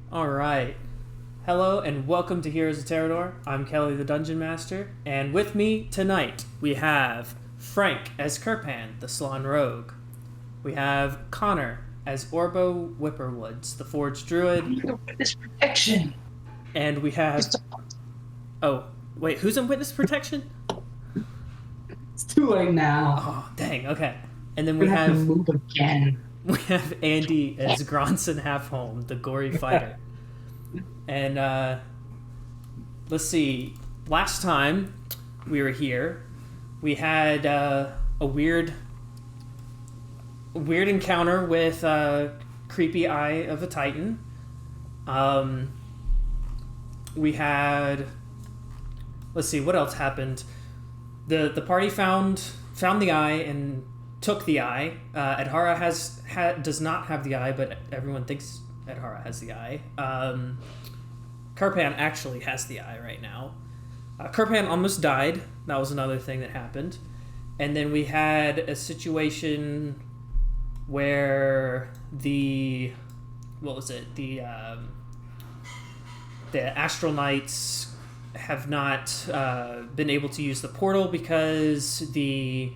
All right. Hello and welcome to Heroes of Terrador. I'm Kelly the Dungeon Master, and with me tonight we have Frank as Kirpan, the Salon Rogue. We have Connor as Orbo Whipperwoods, the Forged Druid. Witness protection. And we have... Oh, wait, who's in Witness Protection? It's too late now. Oh, dang, okay. And then We we have to have... move again. We have Andy as Gronson Halfholm, the Gory Fighter. And let's see. Last time we were here, we had a weird encounter with Creepy Eye of a Titan. We had. Let's see what else happened. The party found the eye and took the eye. Adhara does not have the eye, but everyone thinks Adhara has the eye. Kirpan actually has the eye right now. Kirpan almost died. That was another thing that happened. And then we had a situation where the Astral Knights have not been able to use the portal because the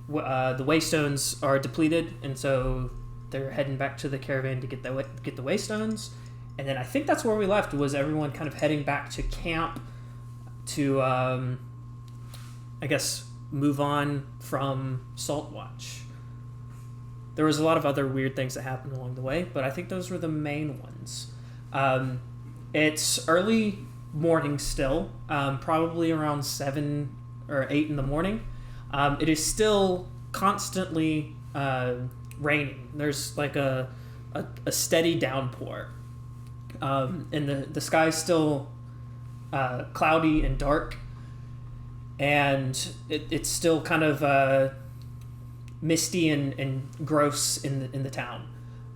waystones are depleted, and so they're heading back to the caravan to get the waystones. And then I think that's where we left, was everyone kind of heading back to camp to, I guess, move on from Saltwatch. There was a lot of other weird things that happened along the way, but I think those were the main ones. It's early morning still, probably around 7 or 8 in the morning. It is still constantly raining. There's like a steady downpour. And the sky's still cloudy and dark, and it's still kind of misty and gross in the town.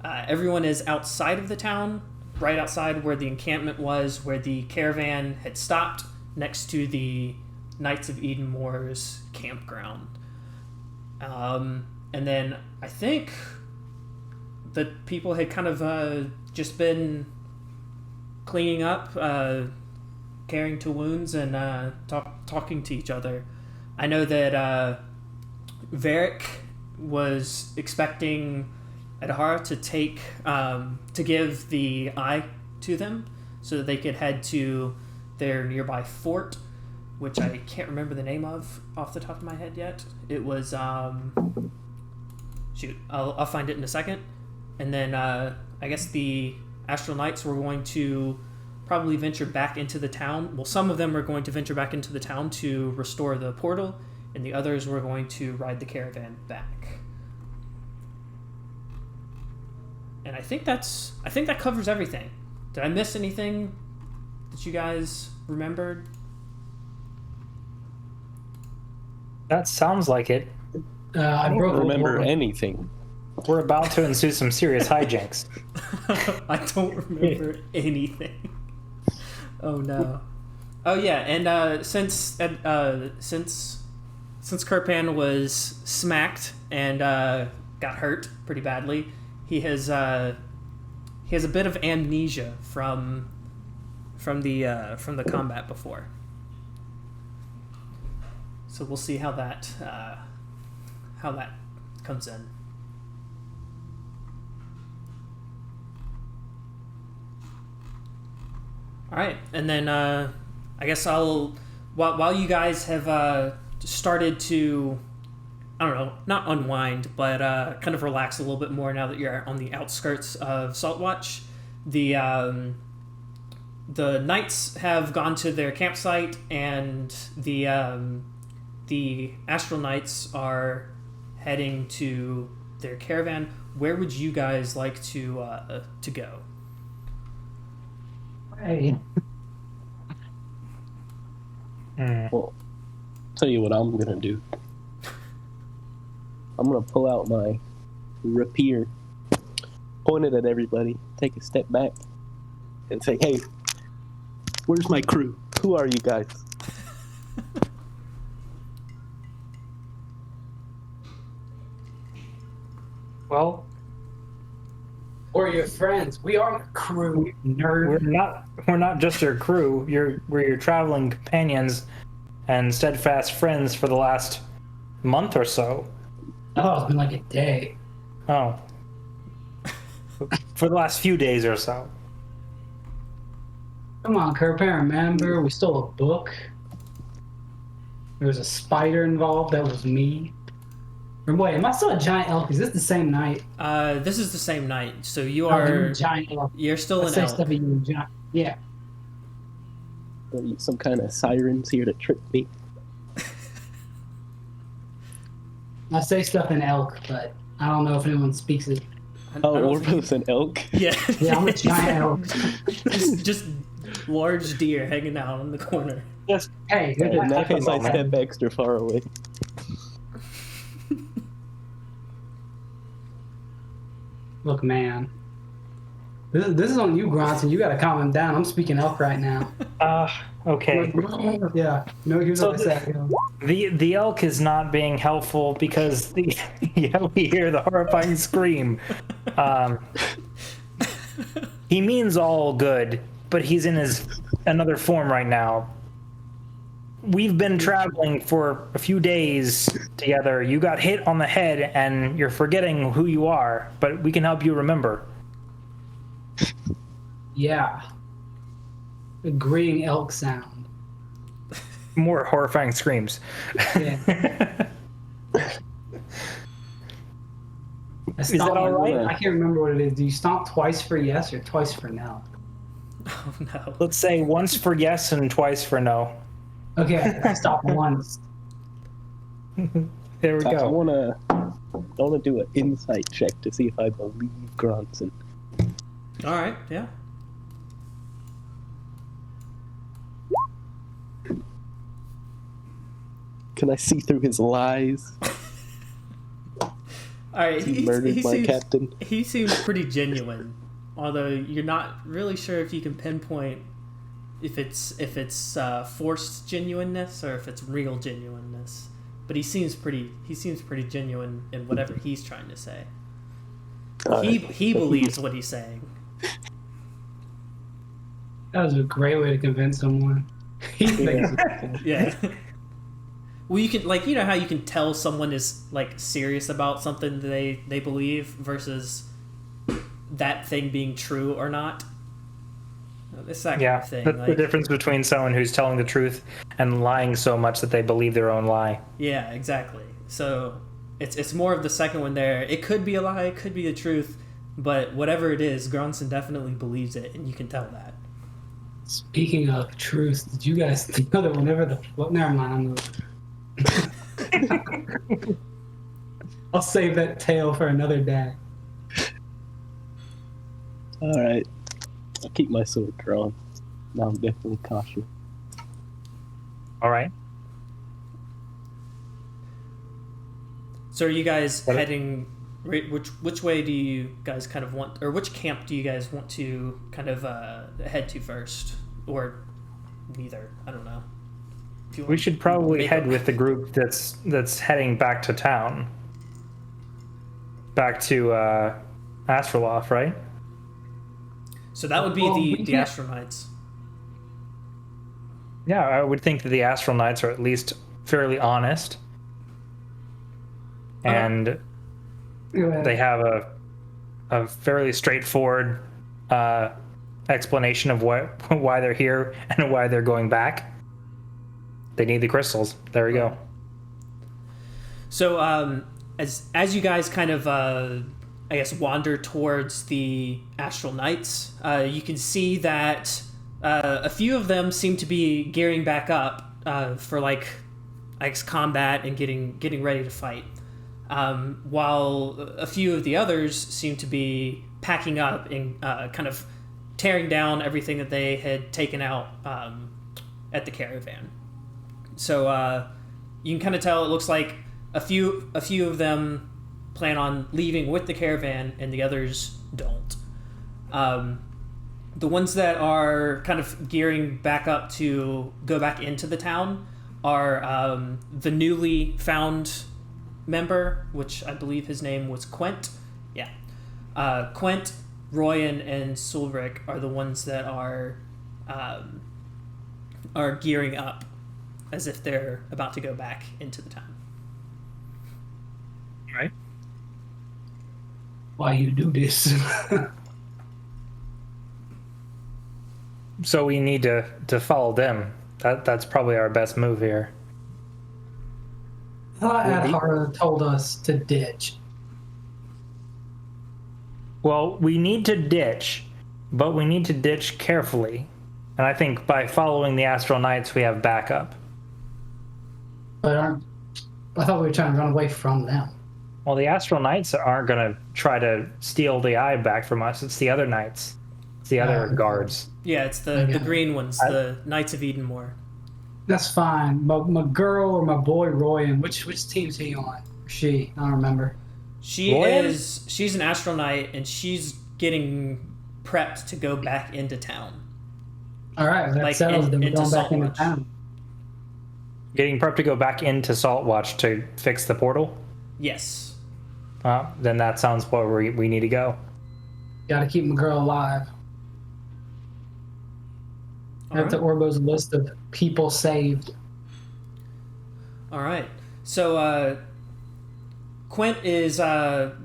Everyone is outside of the town, right outside where the encampment was, where the caravan had stopped, next to the Knights of Edenmoore's campground. And then I think the people had kind of just been cleaning up, caring to wounds, and talking to each other. I know that Varric was expecting Adhara to give the eye to them so that they could head to their nearby fort, which I can't remember the name of off the top of my head yet. It was shoot, I'll find it in a second. And then I guess the Astral Knights were going to probably venture back into the town. Well, some of them were going to venture back into the town to restore the portal, and the others were going to ride the caravan back. And I think that covers everything. Did I miss anything that you guys remembered? That sounds like it. I don't broke remember anything. We're about to ensue some serious hijinks. I don't remember anything. Oh no. Oh yeah, and since Kirpan was smacked and got hurt pretty badly, he has a bit of amnesia from the combat before. So we'll see how that comes in. All right, and then I guess while you guys have started to, I don't know, not unwind, but kind of relax a little bit more now that you're on the outskirts of Saltwatch, the knights have gone to their campsite, and the Astral Knights are heading to their caravan. Where would you guys like to go? Hey. Well, tell you what I'm gonna do. I'm gonna pull out my rapier, point it at everybody, take a step back, and say, "Hey, where's my crew? Who are you guys?" Well, We're your friends. We are the crew, We're nerd. not just your crew. We're your traveling companions and steadfast friends for the last month or so. Oh, it's been like a day. Oh. For the last few days or so. Come on, Kurt, I remember we stole a book. There was a spider involved. That was me. Or wait, am I still a giant elk? Is this the same night? This is the same night, so you Oh, you're are a giant elk. you're still Let's an say elk. stuff that you giant. Yeah. Are you some kind of sirens here to trick me? I say stuff in elk, but I don't know if anyone speaks it. I Oh, don't Orbo's an elk? Yeah. Yeah, I'm a giant elk. just large deer hanging out in the corner. Yes. Hey, here's In that the case, I step extra far away. Look, man. This is on you, Bronson. You gotta calm him down. I'm speaking elk right now. Okay. Yeah. No, here's So what I said. The elk is not being helpful because we hear the horrifying scream. He means all good, but he's in his another form right now. We've been traveling for a few days together. You got hit on the head and you're forgetting who you are, but we can help you remember. Yeah. Agreeing elk sound. More horrifying screams. Yeah. Is that all right? I can't remember what it is. Do you stomp twice for yes or twice for no? Oh no. Let's say once for yes and twice for no. Okay, I stopped once. There we I go. wanna do an insight check to see if I believe Gronson. All right. Yeah. Can I see through his lies? All right. He murdered my seems, captain. He seems pretty genuine, although you're not really sure if you can pinpoint if it's forced genuineness or if it's real genuineness. But he seems pretty genuine in whatever he's trying to say. He believes what he's saying. That was a great way to convince someone. He thinks it's Yeah. Well, you can you know how you can tell someone is serious about something they believe versus that thing being true or not. It's that kind of thing. That's the difference between someone who's telling the truth and lying so much that they believe their own lie. Yeah, exactly. So it's more of the second one there. It could be a lie, it could be the truth, but whatever it is, Gronson definitely believes it, and you can tell that. Speaking of truth, did you guys know that whenever never mind, I'll save that tale for another day. Alright. I'll keep my sword drawn. Now I'm definitely cautious. All right. So are you guys heading? Which way do you guys kind of want, or which camp do you guys want to kind of head to first, or neither? I don't know. If you We want should to probably make head a- with the group that's heading back to town. Back to Astroloth, right? So that would be Well, the we can't- Astronauts. Yeah, I would think that the Astral Knights are at least fairly honest. And they have a fairly straightforward explanation of why they're here and why they're going back. They need the crystals. There we go. So as you guys kind of I guess wander towards the Astral Knights, you can see that a few of them seem to be gearing back up for I guess combat and getting ready to fight. While a few of the others seem to be packing up and kind of tearing down everything that they had taken out at the caravan. So you can kind of tell it looks like a few of them plan on leaving with the caravan and the others don't. The ones that are kind of gearing back up to go back into the town are the newly found member, which I believe his name was Quent. Yeah. Quent Royan and Sulric are the ones that are gearing up as if they're about to go back into the town. Right. Why you do this? So we need to follow them. That's probably our best move here. I thought Adhara told us to ditch. Well, we need to ditch, but we need to ditch carefully. And I think by following the Astral Knights, we have backup. But I thought we were trying to run away from them. Well, the Astral Knights aren't going to try to steal the eye back from us. It's the other knights. It's the other guards. Yeah, it's the green ones, the Knights of Edenmoore. That's fine. My girl or my boy Royan, which team's he on? She? I don't remember. She's an Astral Knight, and she's getting prepped to go back into town. All right, that settles. Then we're going back into Saltwatch. town. Getting prepped to go back into Saltwatch to fix the portal? Yes. Then that sounds where we need to go. Got to keep my girl alive. Add to Orbo's list of people saved. All right. So Quint is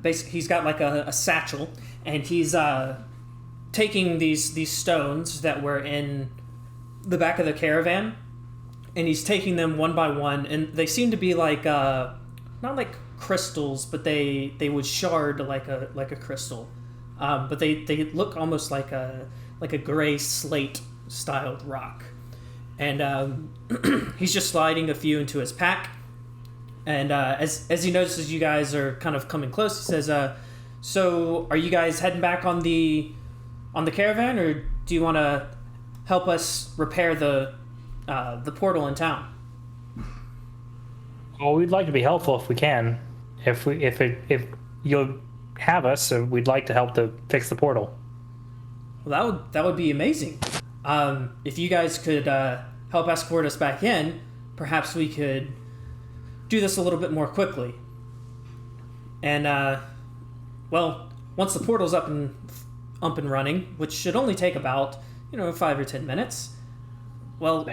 basically, he's got like a satchel, and he's taking these stones that were in the back of the caravan, and he's taking them one by one, and they seem to be like not like crystals, but they would shard like a crystal, but they look almost like a gray slate styled rock, and he's just sliding a few into his pack, and as he notices you guys are kind of coming close, he says, "So are you guys heading back on the caravan, or do you want to help us repair the portal in town?" Well, we'd like to be helpful if we can. If you'll have us, we'd like to help to fix the portal. Well, that would be amazing. If you guys could help escort us back in, perhaps we could do this a little bit more quickly. And well, once the portal's up and running, which should only take about 5 or 10 minutes, well,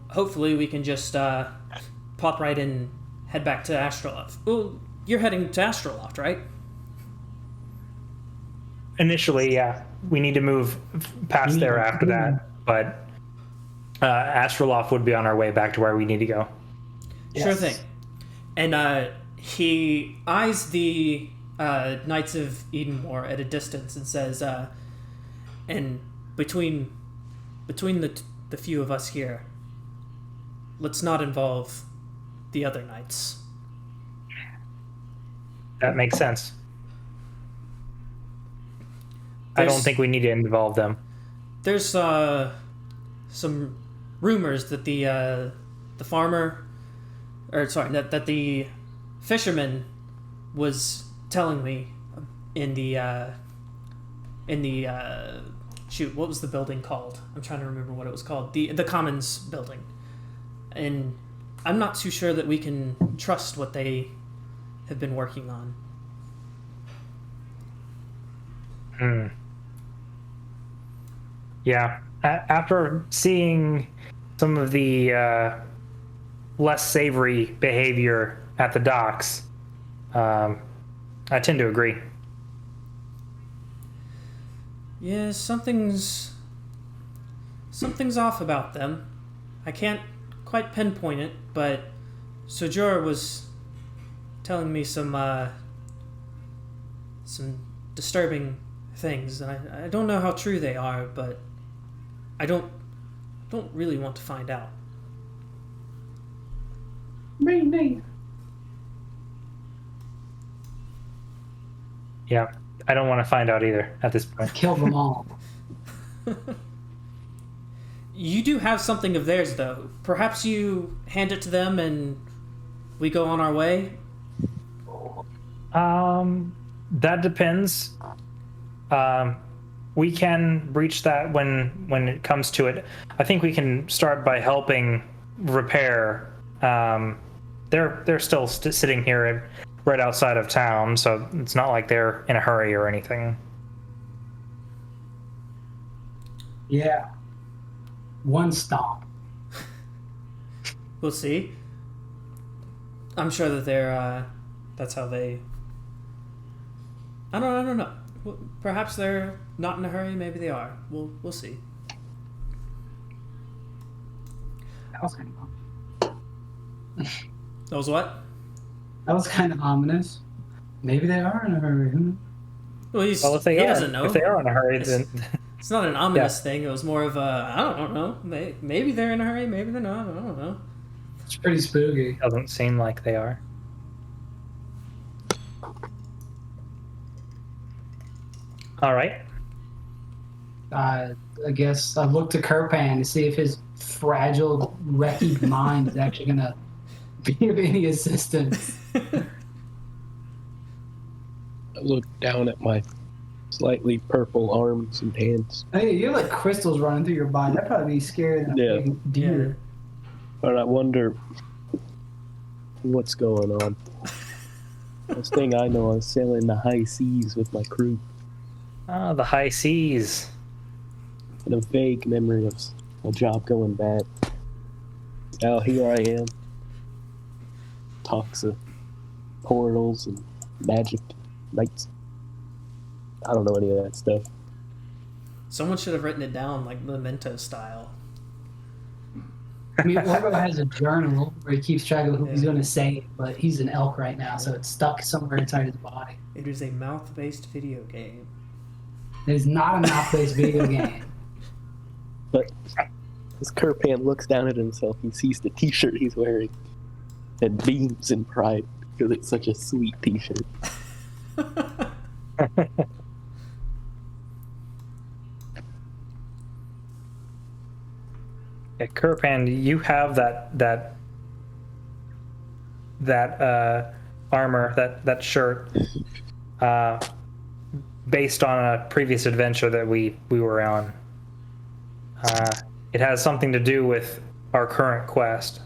hopefully we can just pop right in and head back to Astroloft. Well, you're heading to Astroloft, right? Initially, yeah. We need to move past there after that, but Astroloft would be on our way back to where we need to go. Yes. Sure thing. And he eyes the Knights of Edenmoore at a distance and says, and between the few of us here, let's not involve the other knights. That makes sense. I don't think we need to involve them. There's some rumors that the fisherman was telling me in the shoot, what was the building called? I'm trying to remember what it was called. The Commons building. And I'm not too sure that we can trust what they have been working on. Yeah. After seeing some of the less savory behavior at the docks, I tend to agree. Yeah, something's off about them. I can't quite pinpoint it, but Sojura was telling me some disturbing things. I don't know how true they are, but I don't really want to find out. Me. Yeah. I don't want to find out either at this point. Kill them all. You do have something of theirs, though. Perhaps you hand it to them and we go on our way? That depends. We can breach that when it comes to it. I think we can start by helping repair. They're still sitting here right outside of town, so it's not like they're in a hurry or anything. Yeah. One stomp. We'll see. I'm sure that they're. That's how they. I don't know. Perhaps they're not in a hurry. Maybe they are. We'll see. That was kind of That was what? ominous. Maybe they are in a hurry. Well, Well, if they he are, doesn't know. if they are in a hurry, It's- then It's not an ominous thing. It was more of a, I don't know. Maybe they're in a hurry. Maybe they're not. I don't know. It's pretty spooky. doesn't seem like they are. All right. I guess I looked to Kirpan to see if his fragile, wrecky mind is actually going to be of any assistance. I look down at my slightly purple arms and hands. Hey, you have like crystals running through your body. That'd probably be scarier than a Yeah. big deer. But I wonder what's going on. First thing I know, I was sailing the high seas with my crew. Ah, the high seas. And a vague memory of a job going bad. Now here I am. Talks of portals and magic, knights. I don't know any of that stuff. Someone should have written it down like Memento style. I mean, Orgo has a journal where he keeps track of who he's Yeah. going to say, but he's an elk right now, so it's stuck somewhere inside his body. It is a mouth-based video game. It is not a mouth-based video game. But as Kirpan looks down at himself, he sees the t-shirt he's wearing and beams in pride because it's such a sweet t-shirt. Yeah, Kirpan, you have that armor, that shirt, based on a previous adventure that we were on. It has something to do with our current quest.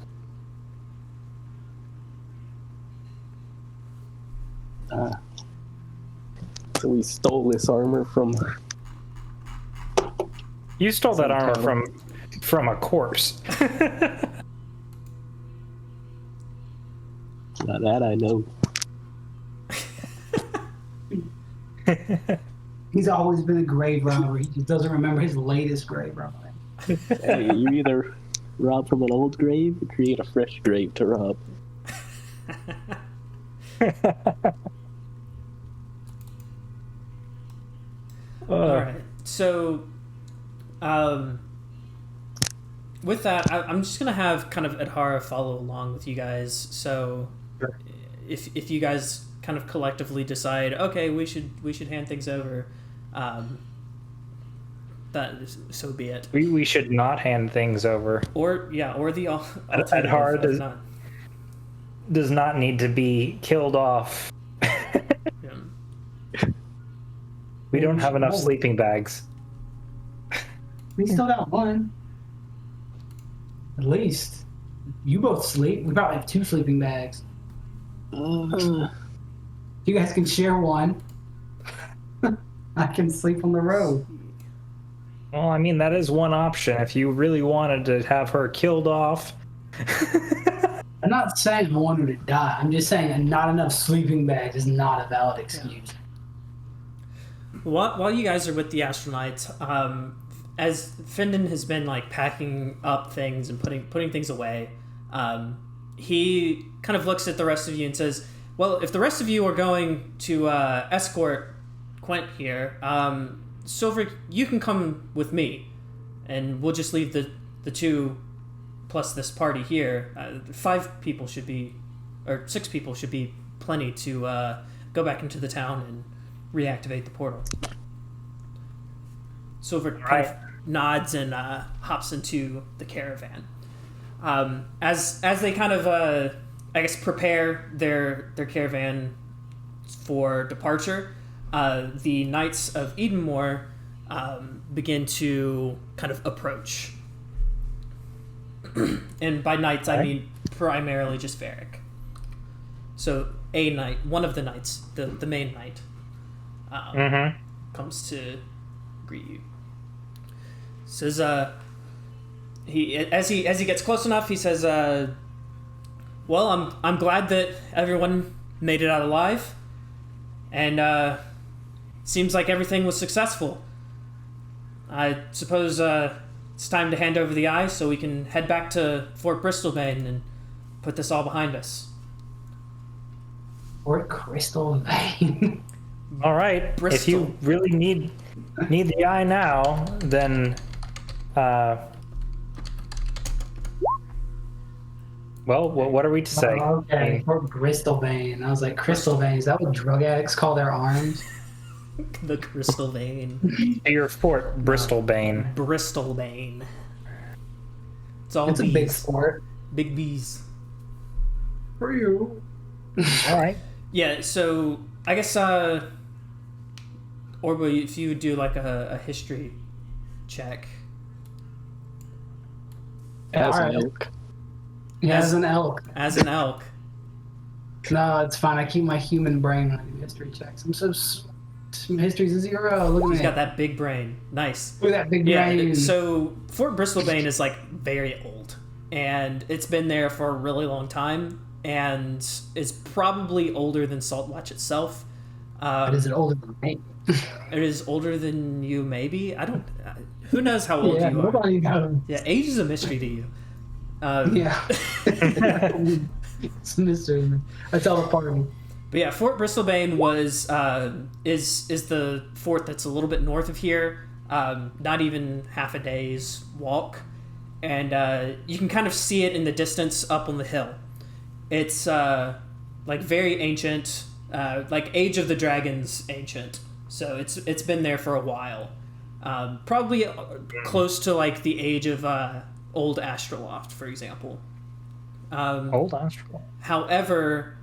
So we stole this armor from... You stole that armor from a corpse. Now that I know. He's always been a grave robber. He just doesn't remember his latest grave robbery. Hey, you either rob from an old grave or create a fresh grave to rob. All right. So, with that, I'm just gonna have kind of Adhara follow along with you guys. So, Sure. if you guys kind of collectively decide, okay, we should hand things over, so be it. We should not hand things over. Or the alternative Adhara of does- not. Does not need to be killed off. Yeah. We don't have enough sleeping bags. We still got one. At least. You both sleep. We probably have 2 sleeping bags. You guys can share one. I can sleep on the road. Well, I mean, that is one option. If you really wanted to have her killed off. I'm not saying I want her to die. I'm just saying not enough sleeping bags is not a valid excuse. While you guys are with the astronauts, as Findon has been like packing up things and putting things away, he kind of looks at the rest of you and says, "Well, if the rest of you are going to escort Quent here, Silver, you can come with me, and we'll just leave the 2 plus this party here. 5 people should be, or 6 people should be plenty to go back into the town and reactivate the portal." Silver kind of nods and hops into the caravan. As they kind of, I guess, prepare their caravan for departure, the Knights of Edenmoore begin to kind of approach. And by knights, I mean primarily just Varric. So a knight, one of the knights, the main knight, comes to greet you. Says, he as he gets close enough, he says, "Well, I'm glad that everyone made it out alive, and seems like everything was successful. I suppose it's time to hand over the eye so we can head back to Fort Bristolbane and put this all behind us." Fort Crystal Vein. All right. Bristol. If you really need the eye now, then well, what are we to say? Oh, okay, Fort Bristol Vein. I was like, Crystal Vein. Is that what drug addicts call their arms? The Crystal Vein. Your Fort Bristolbane. Bristolbane. It's all It's bees. a big sport. Big bees. For you. All right. Yeah, so I guess Orbo, if you would do like a history check. As Alright. an elk. Yeah, as an elk. As an elk. No, it's fine. I keep my human brain when I do history checks. I'm so history's a 0. Look at He's me. got that big brain. Nice. Look at that big Yeah, brain. so Fort Bristolbane is like very old, and it's been there for a really long time, and is probably older than Saltwatch itself. But is it older than me? It is older than you, maybe. I don't. Who knows how old Yeah, you are? nobody knows. Yeah, age is a mystery to you. Yeah. It's a mystery. I tell the party. But yeah, Fort Bristolbane was is the fort that's a little bit north of here, not even half a day's walk, and you can kind of see it in the distance up on the hill. It's like very ancient, like Age of the Dragons ancient. So it's been there for a while, probably close to like the age of old Astroloft, for example. Old Astral. However,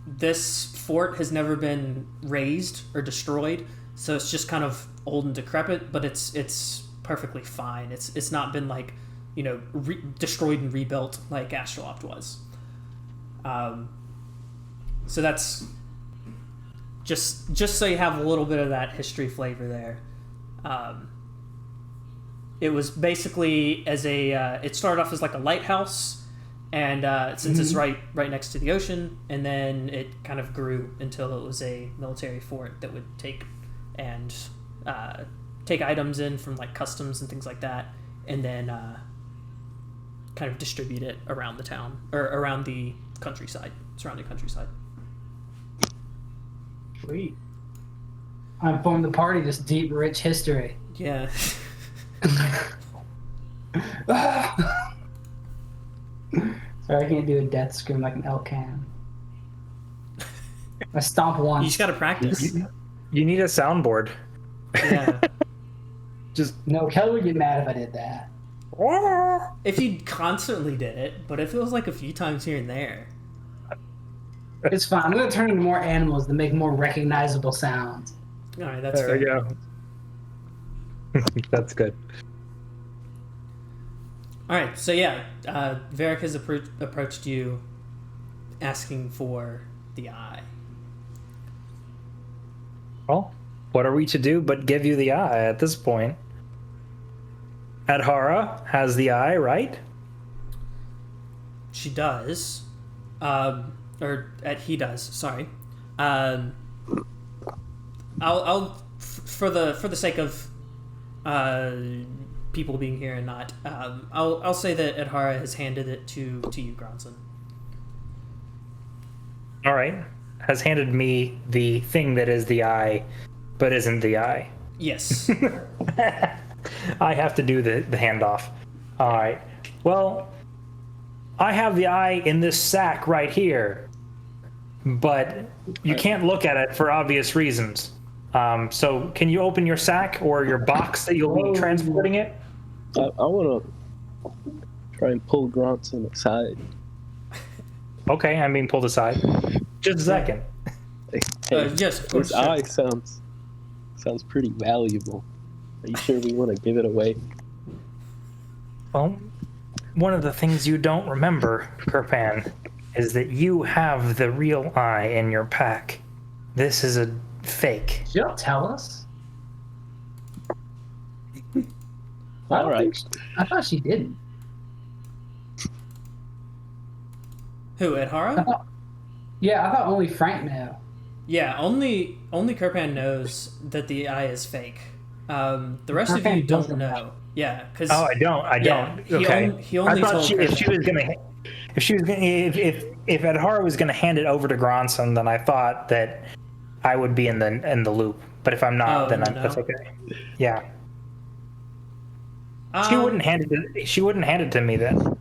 this fort has never been razed or destroyed, so it's just kind of old and decrepit. But it's perfectly fine. It's not been like, you know, destroyed and rebuilt like Astroloft was. So that's just so you have a little bit of that history flavor there. It was basically as a it started off as like a lighthouse, and since it's right next to the ocean, and then it kind of grew until it was a military fort that would take items in from like customs and things like that, and then kind of distribute it around the town or around the surrounding countryside. Sweet. I informed the party this deep, rich history. Yeah. Sorry, I can't do a death scream like an elk can. I stomp You once. just gotta practice. You need a soundboard. Yeah. Just No, Kelly would get mad if I did that. If you constantly did it, but if it was like a few times here and there. It's fine. I'm gonna turn into more animals to make more recognizable sounds. All right, that's there fair. we go. That's good. All right, so yeah, Varric has approached you, asking for the eye. Well, what are we to do but give you the eye at this point? Adhara has the eye, right? She does, he does. Sorry. I'll for the sake of people being here and not, I'll say that Adhara has handed it to you, Gronson. All right. Has handed me the thing that is the eye, but isn't the eye. Yes. I have to do the handoff. All right. Well, I have the eye in this sack right here, but you can't look at it for obvious reasons. So can you open your sack or your box that you'll be transporting it? I want to try and pull Gronson aside. Okay, I'm being pulled aside. Just a second. Hey, yes, of course. this eye sounds pretty valuable. Are you sure we want to give it away? Well, one of the things you don't remember, Kirpan, is that you have the real eye in your pack. This is a fake. Did you tell us? All right. I thought she didn't. Who, I Edhara? thought, yeah, I thought only Frank knew. Yeah, only Kirpan knows that the eye is fake. The rest of Kirpan you don't doesn't know. know. Yeah, because Oh, I don't. Yeah, Okay. he only I thought told if she Kirpan. was gonna, if Adhara was gonna hand it over to Gronson, then I thought that I would be in the loop. But if I'm not, Oh, then no. that's okay. Yeah. She wouldn't hand it. She wouldn't hand it to me then.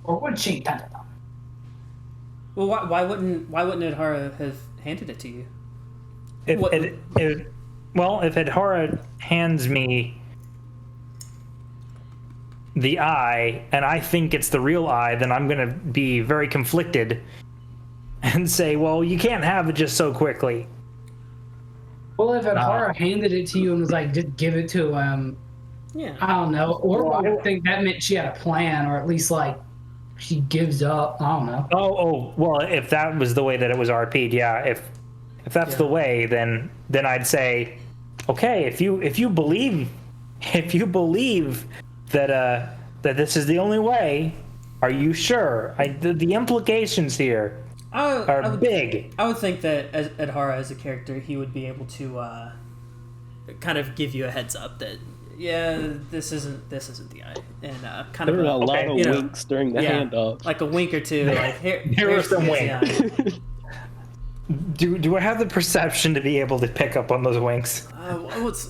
Or would she? Well, why wouldn't Edhara have handed it to you? If What- if Adhara hands me the eye and I think it's the real eye, then I'm gonna be very conflicted and say, well, you can't have it just so quickly. Well, if Adhara handed it to you and was like, just give it to him, Yeah. I don't know. Or I would think that meant she had a plan, or at least like she gives up. I don't know. Oh, well, if that was the way that it was RP'd, yeah. If that's the way, then I'd say, okay, if you believe that that this is the only way, are you sure? The implications here are big. I would think that as Edhara as a character, he would be able to kind of give you a heads up that this isn't the eye, and kind There of were a lot of you know, winks during the handoff. like a wink or two. Like There were some here's the eye. Do I have the perception to be able to pick up on those winks?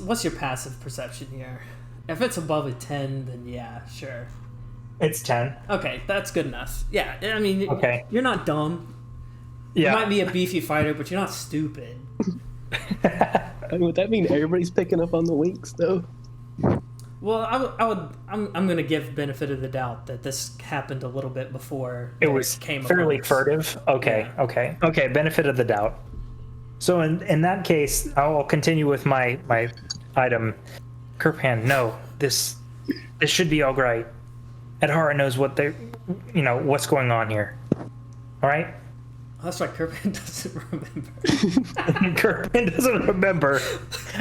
What's your passive perception here? If it's above a 10, then yeah, sure. It's 10. Okay, that's good enough. Yeah, I mean, Okay. You're not dumb. Yeah. You might be a beefy fighter, but you're not stupid. Would that mean everybody's picking up on the winks, though? Well, I'm gonna give benefit of the doubt that this happened a little bit before It was came fairly amongst. furtive. Okay, Yeah. okay. Benefit of the doubt. So in that case, I'll continue with my item. Kirpan, no, this should be all right. Adhara knows what's going on here. All right. That's right. Kirpan doesn't remember. Kirpan doesn't remember,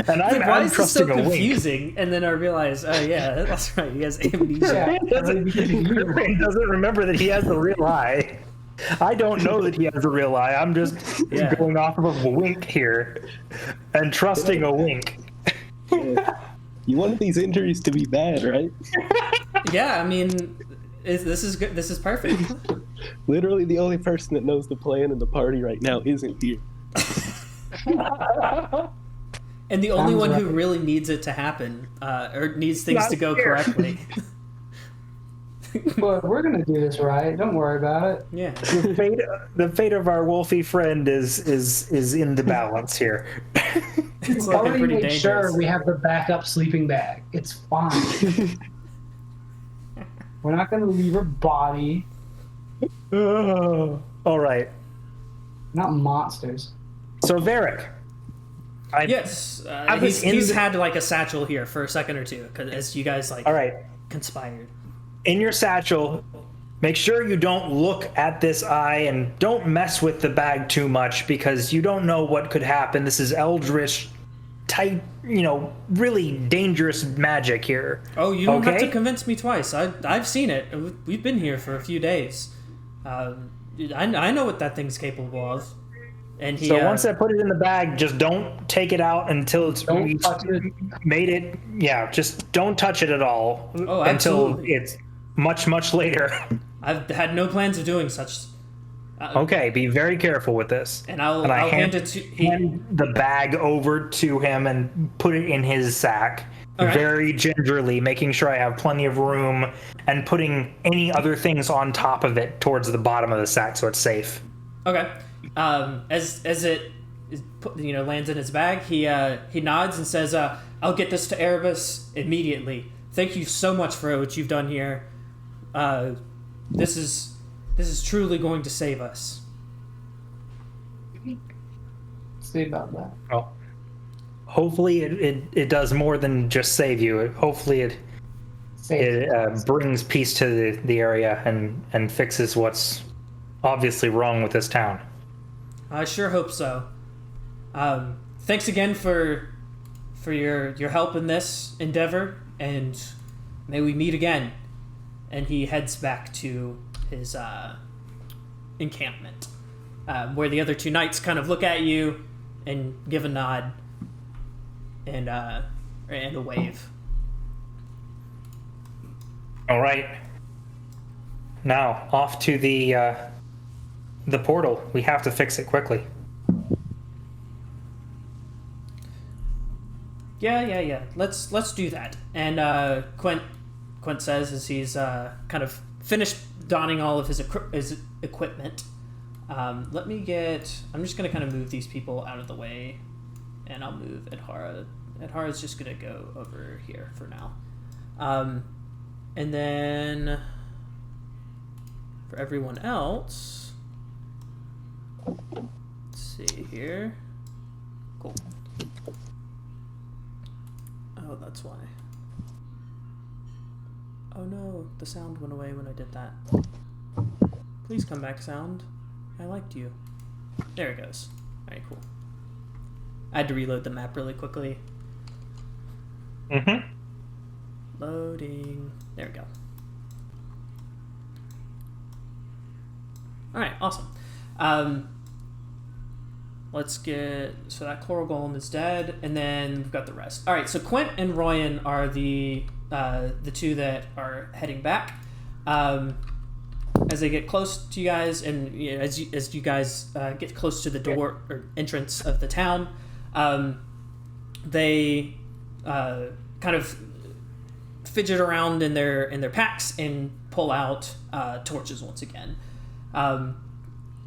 and Why I'm is this so trusting a wink. confusing? And then I realize, oh yeah, that's right. He has amnesia. Kirpan doesn't remember that he has the real eye. I don't know that he has a real eye. I'm just going off of a wink here and trusting a wink. You wanted these injuries to be bad, right? Yeah, I mean, this is good. This is perfect. Literally the only person that knows the plan in the party right now isn't here. And the only one who really needs it to happen, or needs things Not to go here. correctly. But we're gonna do this right. Don't worry about it. Yeah. The fate of our wolfy friend is in the balance here. It's We've looking already pretty made dangerous. sure we have the backup sleeping bag. It's fine. We're not gonna leave her body. All right. Not monsters. So Varric. Yes, I was he's in had like a satchel here for a second or two, cause as you guys like All right. conspired. In your satchel, make sure you don't look at this eye and don't mess with the bag too much because you don't know what could happen. This is eldritch type, really dangerous magic here. Oh, you don't have Okay? to convince me twice. I've seen it. We've been here for a few days. I know what that thing's capable of. And he. So once I put it in the bag, just don't take it out until it's Don't touch it. made it. Yeah, just don't touch it at all Oh, until absolutely. it's much later. I've had no plans of doing such. Okay, be very careful with this. And I'll I hand it to. hand the bag over to him and put it in his sack. All right. Very gingerly, making sure I have plenty of room and putting any other things on top of it towards the bottom of the sack so it's safe. Okay. As it lands in his bag, he nods and says, "I'll get this to Erebus immediately. Thank you so much for what you've done here. This is truly going to save us." See about that. Well, hopefully it does more than just save you. Hopefully it brings peace to the area and fixes what's obviously wrong with this town. I sure hope so. Thanks again for for your help in this endeavor, and may we meet again. And he heads back to his encampment, where the other two knights kind of look at you and give a nod and a wave. All right. Now off to the portal. We have to fix it quickly. Yeah. Let's do that. And Quint says as he's kind of finished donning all of his equipment. Let me get. I'm just gonna kind of move these people out of the way, and I'll move Adhara. Adhara's just gonna go over here for now. And then for everyone else, let's see here. Cool. Oh, that's why. Oh no, the sound went away when I did that. Please come back, sound. I liked you. There it goes. Alright, cool. I had to reload the map really quickly. Mm-hmm. Loading. There we go. Alright, awesome. Let's get... So that Coral Golem is dead, and then we've got the rest. Alright, so Quint and Royan are the two that are heading back. As they get close to you guys, and you know, as you guys get close to the door or entrance of the town, they kind of fidget around in their packs and pull out torches once again.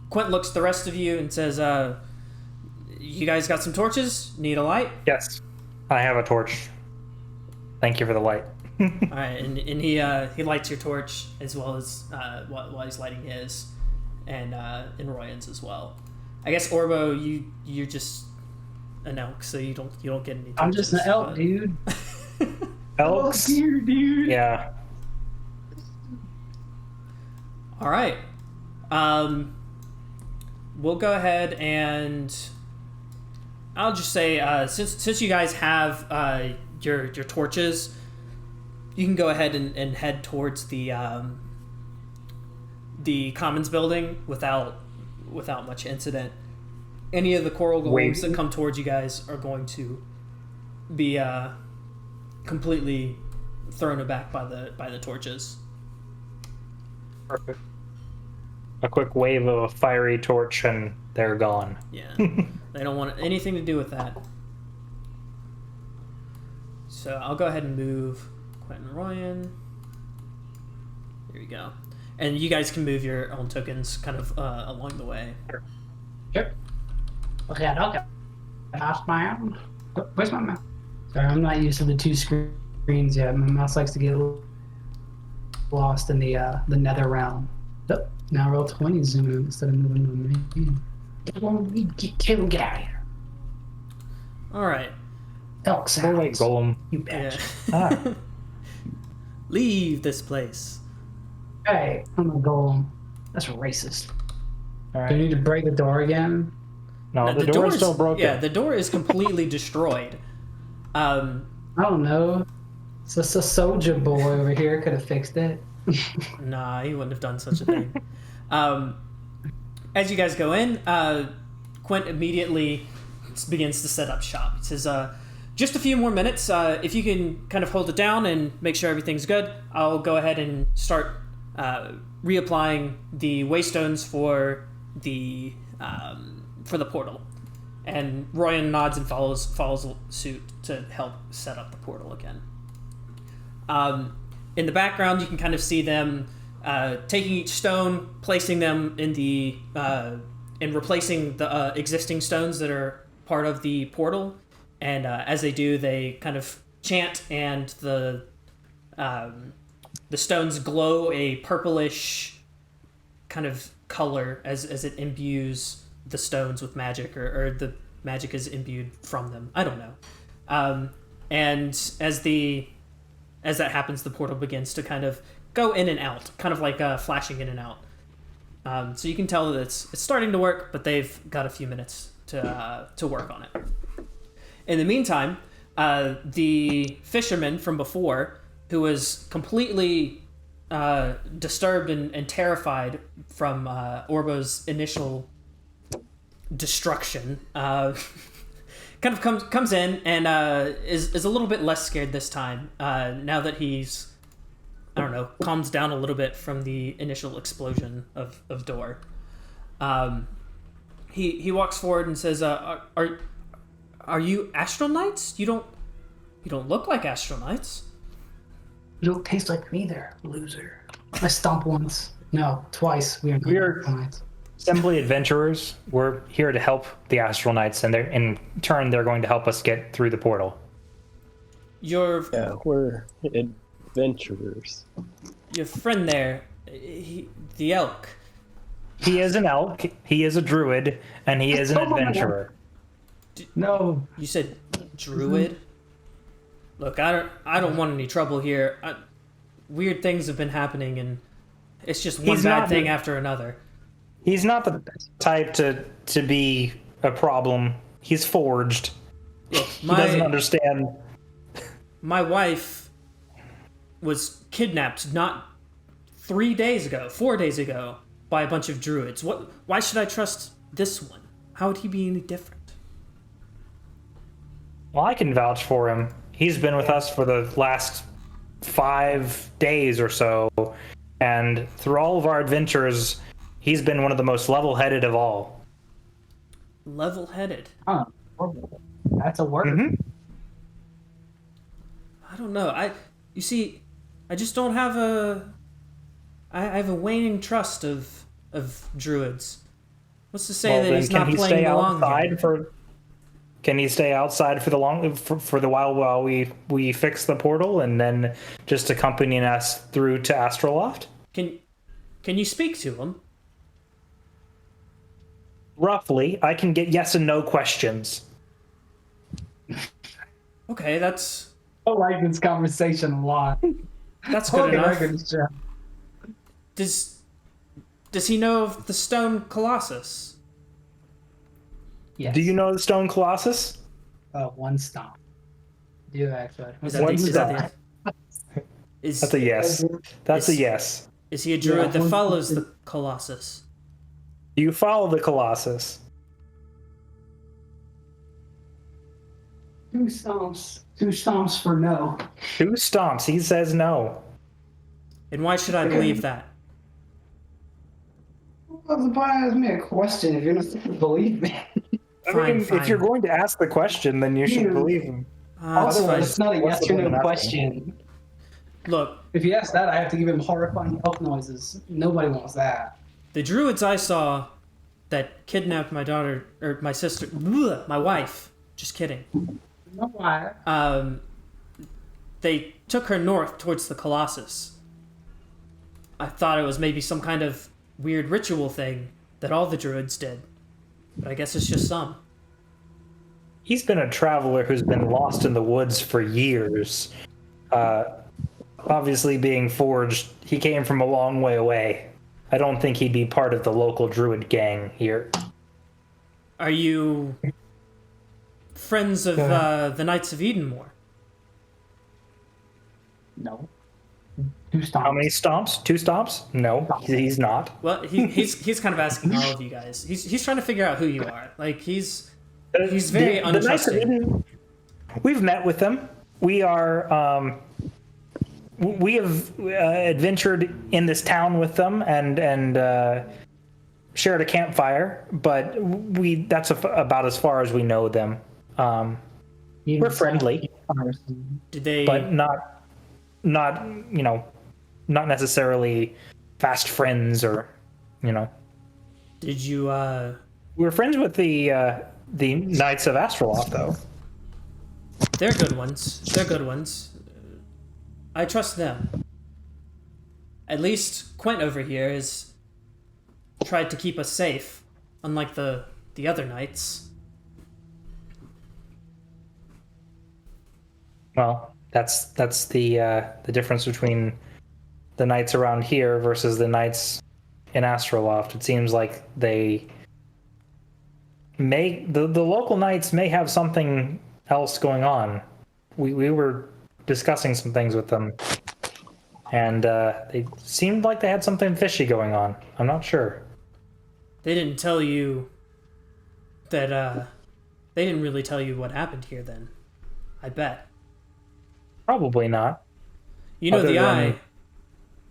Quint looks at the rest of you and says, "You guys got some torches? Need a light?" Yes, I have a torch. Thank you for the light. All right, and he lights your torch as well as while he's lighting his, and Royan's as well. I guess Orbo, you're just an elk, so you don't get any torches. I'm just an elk, dude. Elks? Here, dude. Yeah. All right. We'll go ahead and I'll just say since you guys have your torches, you can go ahead and head towards the Commons building without much incident. Any of the coral golems that come towards you guys are going to be completely thrown aback by the torches. Perfect. A quick wave of a fiery torch and they're gone. Yeah. They don't want anything to do with that. So I'll go ahead and move Quentin and Ryan. Here we go. And you guys can move your own tokens kind of along the way. Yep. Okay. Mouse man. Where's my mouse? Sorry, I'm not used to the two screens yet. My mouse likes to get lost in the nether realm. Oh, now roll 20 zoom in instead of moving to me. Caleb, get out of here. All right. Elk sounds. Go away, golem. You bitch. Ah. Leave this place. Hey, I'm a golem. That's racist. All Do you right. need to break the door again? No, the door is still broken. Yeah, the door is completely destroyed. I don't know. It's just a soldier boy over here could have fixed it. Nah, he wouldn't have done such a thing. As you guys go in, Quint immediately begins to set up shop. He says, just a few more minutes. If you can kind of hold it down and make sure everything's good, I'll go ahead and start reapplying the waystones for the portal. And Royan nods and follows suit to help set up the portal again. In the background, you can kind of see them taking each stone, placing them in the and replacing the existing stones that are part of the portal. And as they do, they kind of chant, and the stones glow a purplish kind of color as it imbues the stones with magic, or the magic is imbued from them. I don't know. And as that happens, the portal begins to kind of go in and out, kind of like flashing in and out. So you can tell that it's starting to work, but they've got a few minutes to work on it. In the meantime, the fisherman from before, who was completely disturbed and terrified from Orbo's initial destruction, kind of comes in and is a little bit less scared this time, now that he's, I don't know, calms down a little bit from the initial explosion of Door. He walks forward and says, are you Astral Knights? You don't look like Astral Knights. You don't taste like me there, loser. I stomped once. No, twice. We are Astral Knights. Simply adventurers. We're here to help the Astral Knights, and in turn, they're going to help us get through the portal. We're adventurers. Your friend there, the elk. He is an elk, he is a druid, and he is an adventurer. No. You said druid? Look, I don't want any trouble here. Weird things have been happening, and it's just one bad thing after another. He's not the type to be a problem. He's forged. Look, He doesn't understand. My wife was kidnapped not 4 days ago, by a bunch of druids. Why should I trust this one? How would he be any different? Well, I can vouch for him. He's been with us for the last 5 days or so, and through all of our adventures, he's been one of the most level-headed of all. Level-headed? Huh. That's a word. Mm-hmm. I don't know. You see, I just don't have I have a waning trust of druids. What's to say that he's not playing the long game? Can he stay outside for the while we fix the portal, and then just accompanying us through to Astroloft? Can you speak to him? Roughly, I can get yes and no questions. Okay, that's... I like this conversation a lot. That's good enough. Does he know of the Stone Colossus? Yes. Do you know the Stone Colossus? One stomp. Do actually. That's a yes. That's a yes. Is he a druid that follows the Colossus? Do you follow the Colossus? 2 stomps. 2 stomps for no. 2 stomps. He says no. And why should I believe that? What's the point of asking me a question if you're not going to believe me? Fine. If you're going to ask the question, then you should believe him. Otherwise, it's not a yes or no question. Look, if you ask that, I have to give him horrifying elk noises. Nobody wants that. The druids I saw that kidnapped my daughter, or my sister, my wife. Just kidding. No, why? They took her north towards the Colossus. I thought it was maybe some kind of weird ritual thing that all the druids did. But I guess it's just some. He's been a traveler who's been lost in the woods for years. Obviously being forged, he came from a long way away. I don't think he'd be part of the local druid gang here. Are you friends of the Knights of Edenmoore? No. 2 stomps. How many stomps? 2 stomps? No, he's not. Well, he's kind of asking all of you guys. He's trying to figure out who you are. Like he's very untrusting. We've met with them. We are we have adventured in this town with them and shared a campfire, but that's about as far as we know them. We're friendly, Did they? but not not necessarily fast friends or Did you? We're friends with the Knights of Astroloft, though. They're good ones. I trust them. At least Quint over here has tried to keep us safe, unlike the other knights. Well, that's the difference between the knights around here versus the knights in Astroloft. It seems like the local knights may have something else going on. we were discussing some things with them, and they seemed like they had something fishy going on. I'm not sure. They didn't tell you that, they didn't really tell you what happened here then. I bet. Probably not. You know, Other the than- eye,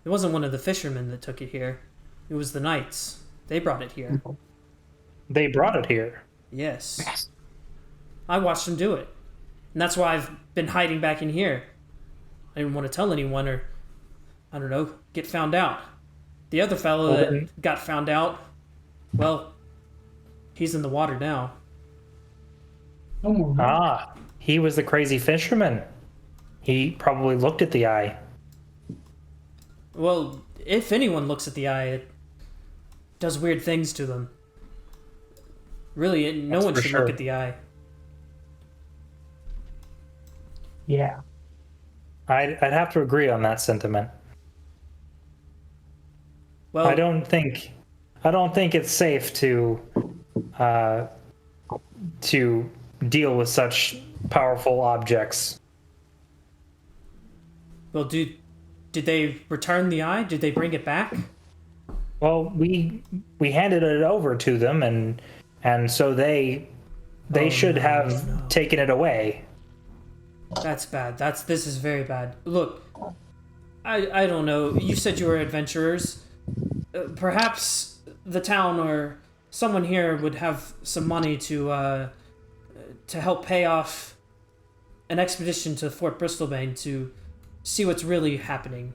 it wasn't one of the fishermen that took it here. It was the Knights. They brought it here. They brought it here. Yes. I watched them do it. And that's why I've been hiding back in here. I didn't want to tell anyone or, I don't know, get found out. The other fellow Well, that then- got found out, well, he's in the water now. No more. Ah, he was the crazy fisherman. He probably looked at the eye. Well, if anyone looks at the eye, it does weird things to them. Really, no That's one for should sure. look at the eye. Yeah. I'd have to agree on that sentiment. Well, I don't think it's safe to deal with such powerful objects. well, did they return the eye? Did they bring it back? Well, we handed it over to them, and so they Oh, should no, have no. taken it away. That's bad. This is very bad. Look, I don't know. You said you were adventurers. Perhaps the town or someone here would have some money to help pay off an expedition to Fort Bristolbane to see what's really happening.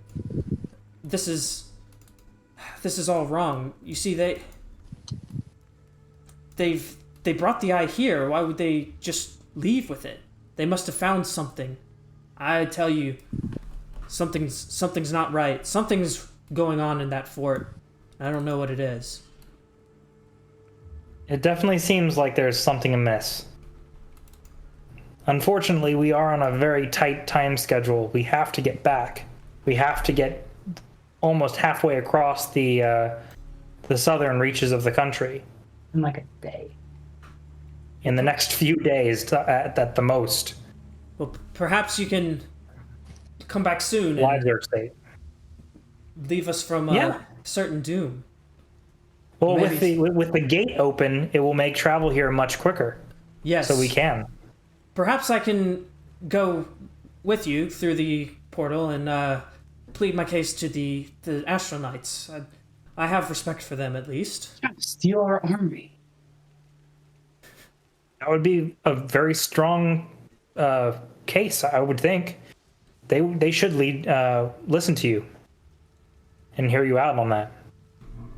This is all wrong. You see, they brought the eye here. Why would they just leave with it? They must have found something. I tell you, something's not right. Something's going on in that fort. I don't know what it is. It definitely seems like there's something amiss. Unfortunately, we are on a very tight time schedule. We have to get back. We have to get almost halfway across the southern reaches of the country In like a day. in the next few days at the most. Well, perhaps you can come back soon Lives and are at stake. leave us from Yeah. certain doom. Well, Maybe- with the gate open, it will make travel here much quicker, Yes. so we can. Perhaps I can go with you through the portal and plead my case to the Astral Knights. I have respect for them, at least. Trying to steal our army. That would be a very strong case, I would think. They should listen to you and hear you out on that.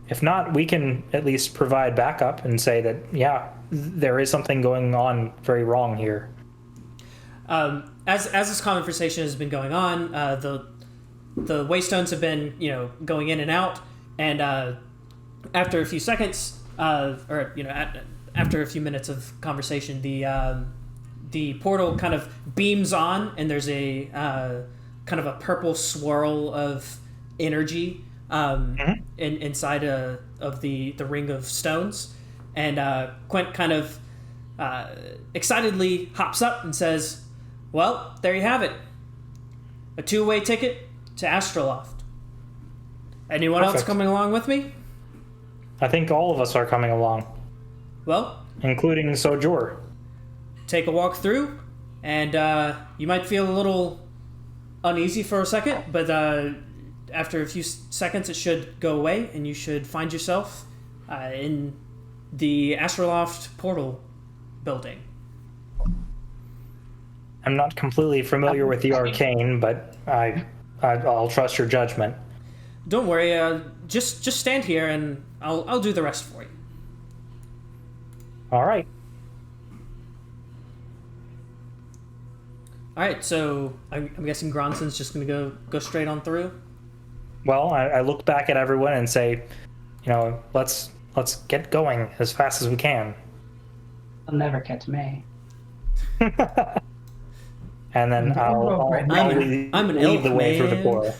If not, we can at least provide backup and say that, yeah, there is something going on very wrong here. As this conversation has been going on, the waystones have been going in and out, and after a few seconds, after a few minutes of conversation, the portal kind of beams on, and there's a kind of a purple swirl of energy inside of the ring of stones, and Quint kind of excitedly hops up and says, "Well, there you have it. A two-way ticket to Astroloft. Anyone else Perfect. coming along with me? I think all of us are coming along, Well, including Sojor. take a walk through, and you might feel a little uneasy for a second, but after a few seconds it should go away, and you should find yourself in the Astroloft portal building." I'm not completely familiar with the arcane, but I'll trust your judgment. Don't worry, just stand here, and I'll do the rest for you. All right. All right, so I'm guessing Gronson's just gonna go straight on through. Well, I look back at everyone and say, let's get going as fast as we can. They'll never catch me. And then I'll lead I'm an lead elf, the way through the man. portal.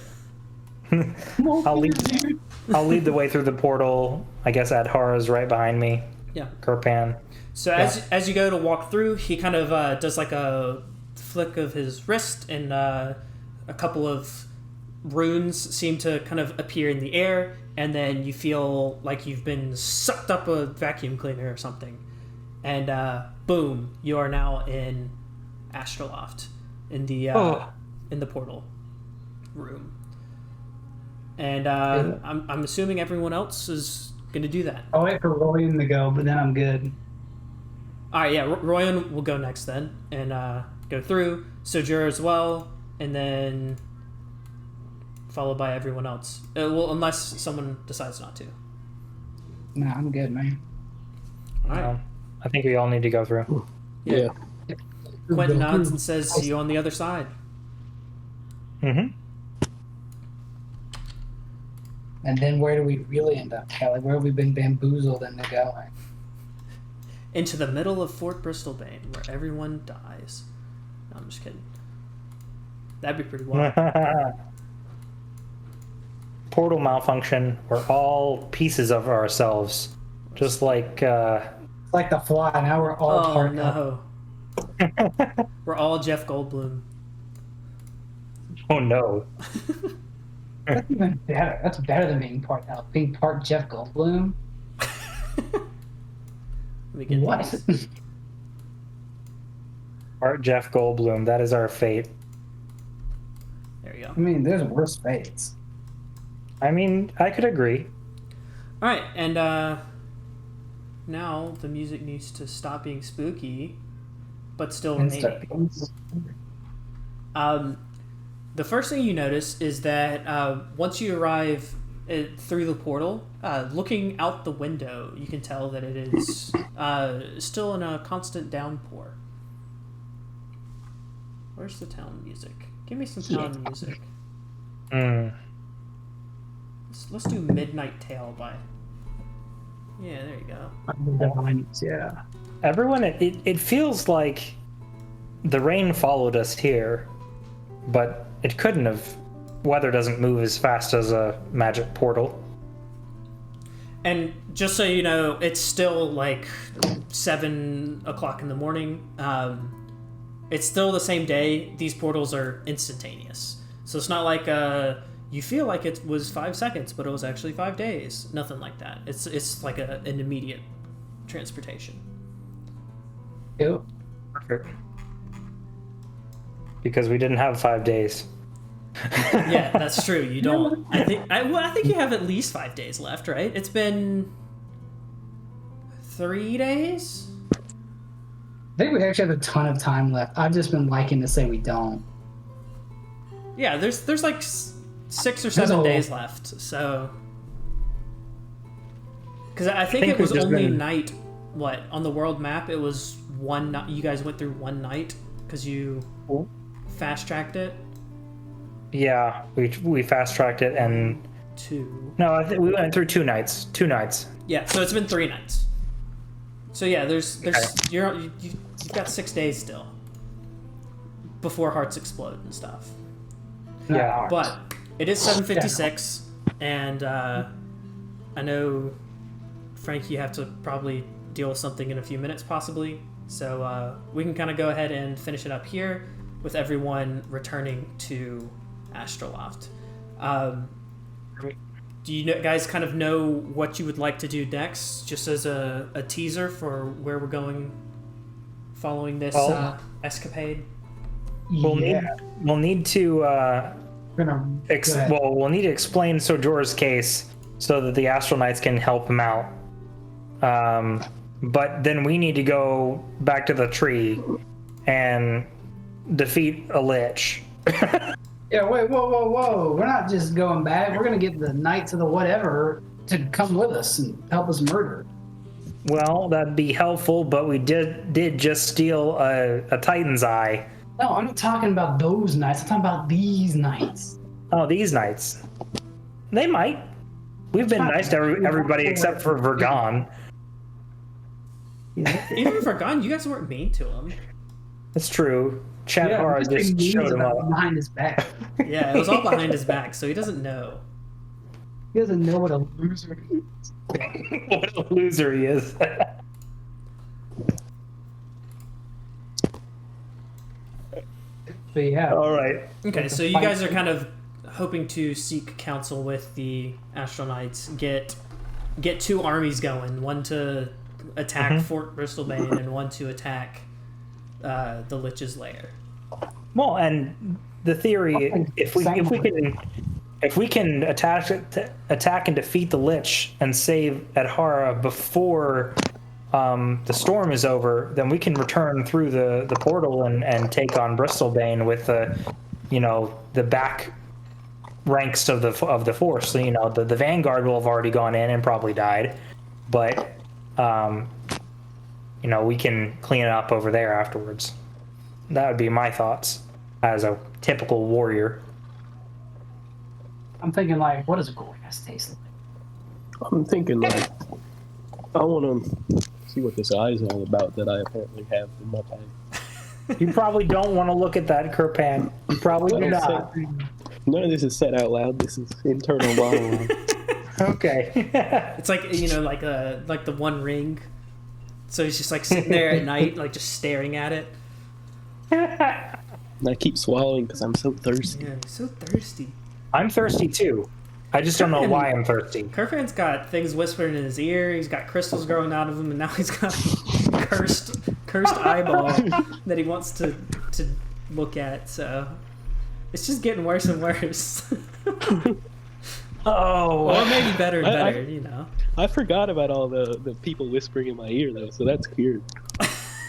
I'll lead the way through the portal. I guess Adhara's right behind me. Yeah. Kirpan. So as you go to walk through, he kind of does like a flick of his wrist, and a couple of runes seem to kind of appear in the air, and then you feel like you've been sucked up a vacuum cleaner or something. And boom, you are now in Astroloft, in the portal room. And I'm assuming everyone else is going to do that. I'll wait for Royan to go, but then I'm good. All right, yeah, Royan will go next then, and go through. Sojourner as well, and then followed by everyone else. Well, unless someone decides not to. Nah, I'm good, man. All right. I think we all need to go through. Yeah. Quentin nods and says, "See you on the other side." Mm-hmm. And then where do we really end up, Kelly? Where have we been bamboozled into going? Into the middle of Fort Bristolbane, where everyone dies. No, I'm just kidding. That'd be pretty wild. Portal malfunction. We're all pieces of ourselves. Just like... It's like the Fly. Now we're all part no. We're all Jeff Goldblum. Oh, no. That's even better. That's better than being part Jeff Goldblum. Let me get What? these. Art Jeff Goldblum. That is our fate. There you go. I mean, there's worse fates. I mean, I could agree. All right, and now the music needs to stop being spooky, but still remaining. The first thing you notice is that once you arrive through the portal, looking out the window, you can tell that it is still in a constant downpour. Where's the town music? Give me some town music. Let's do Midnight Tale by... Yeah, there you go. Yeah. Everyone, it feels like the rain followed us here, but it couldn't have. Weather doesn't move as fast as a magic portal. And just so you know, it's still like 7 o'clock in the morning. It's still the same day. These portals are instantaneous. So it's not like you feel like it was 5 seconds, but it was actually 5 days. Nothing like that. It's like an immediate transportation. Yep. Perfect. Because we didn't have 5 days. Yeah, that's true. You don't. I think you have at least 5 days left, right? It's been 3 days. I think we actually have a ton of time left. I've just been liking to say we don't. Yeah, there's like 6 or 7 days left. So, because I think it was only night. What on the world map? It was one night. You guys went through one night because you fast tracked it. Yeah, we fast tracked it and 2. no, I think we went through 2 nights. 2 nights. Yeah, so it's been 3 nights. So yeah, there's you've got 6 days still before hearts explode and stuff. Yeah, But it is 7:56, and I know Frank, you have to probably deal with something in a few minutes, possibly. So we can kind of go ahead and finish it up here with everyone returning to Astroloft. Do you guys kind of know what you would like to do next, just as a teaser for where we're going following this escapade? We'll need to we'll need to explain Sojourner's case so that the Astral Knights can help him out. But then we need to go back to the tree and defeat a lich. Yeah, wait, whoa. We're not just going back. We're going to get the Knights of the whatever to come with us and help us murder. Well, that'd be helpful, but we did just steal a Titan's Eye. No, I'm not talking about those Knights. I'm talking about these Knights. Oh, these Knights. They might. We've been nice to everybody except for Vergon. Even Vergon, you guys weren't mean to him. That's true. Chadhar just showed him up. Behind his back. Yeah, it was all behind his back, so he doesn't know. He doesn't know what a loser he is. What a loser he is. But yeah. All right. Okay, so you guys are kind of hoping to seek counsel with the Astral Knights, get two armies going, one to attack Fort Bristlebane and one to attack the Lich's lair. Well, and the theory, if we can attack and defeat the Lich and save Adhara before the storm is over, then we can return through the portal and take on Bristlebane with the back ranks of the force. So, the vanguard will have already gone in and probably died, but we can clean it up over there afterwards. That would be my thoughts as a typical warrior. I'm thinking like, what does grass taste like? I'm thinking like, I want to see what this eye is all about that I apparently have in my bag. You probably don't want to look at that, Kirpan. You probably do not. None of this is said out loud. This is internal monologue. Okay. It's like like the One Ring. So he's just like sitting there at night, like just staring at it. And I keep swallowing because I'm so thirsty. Yeah, he's so thirsty. I'm thirsty too. I just don't know why I'm thirsty. Kirfan's got things whispering in his ear. He's got crystals growing out of him, and now he's got a cursed eyeball that he wants to look at. So it's just getting worse and worse. Oh, or maybe better and better. I forgot about all the people whispering in my ear though, so that's weird.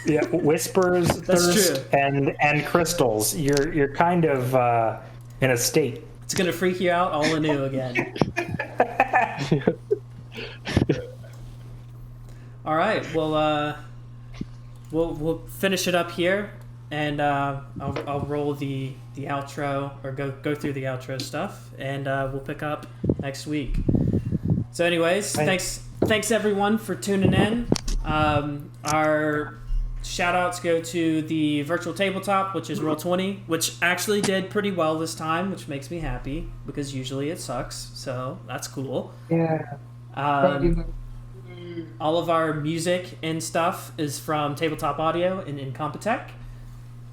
Yeah, whispers, thirst, and crystals. You're kind of in a state. It's gonna freak you out all anew again. All right. Well, we'll finish it up here, and I'll roll the outro or go through the outro stuff, and we'll pick up next week. So, anyways, thanks everyone for tuning in. Our shout outs go to the virtual tabletop, which is Roll20, which actually did pretty well this time, which makes me happy because usually it sucks. So that's cool. Yeah. All of our music and stuff is from Tabletop Audio and Incompetech.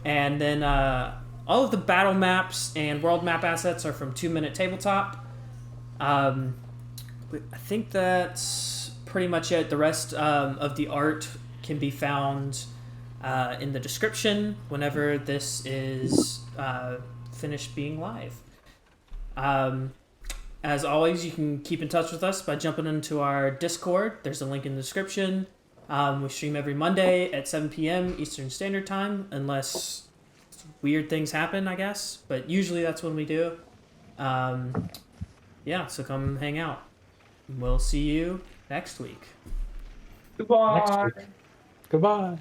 And then all of the battle maps and world map assets are from 2 Minute Tabletop. I think that's pretty much it. The rest of the art can be found in the description whenever this is finished being live. As always, you can keep in touch with us by jumping into our Discord. There's a link in the description. We stream every Monday at 7 p.m. Eastern Standard Time, unless weird things happen, I guess. But usually that's when we do. So come hang out. We'll see you next week. Goodbye. Next week. Goodbye.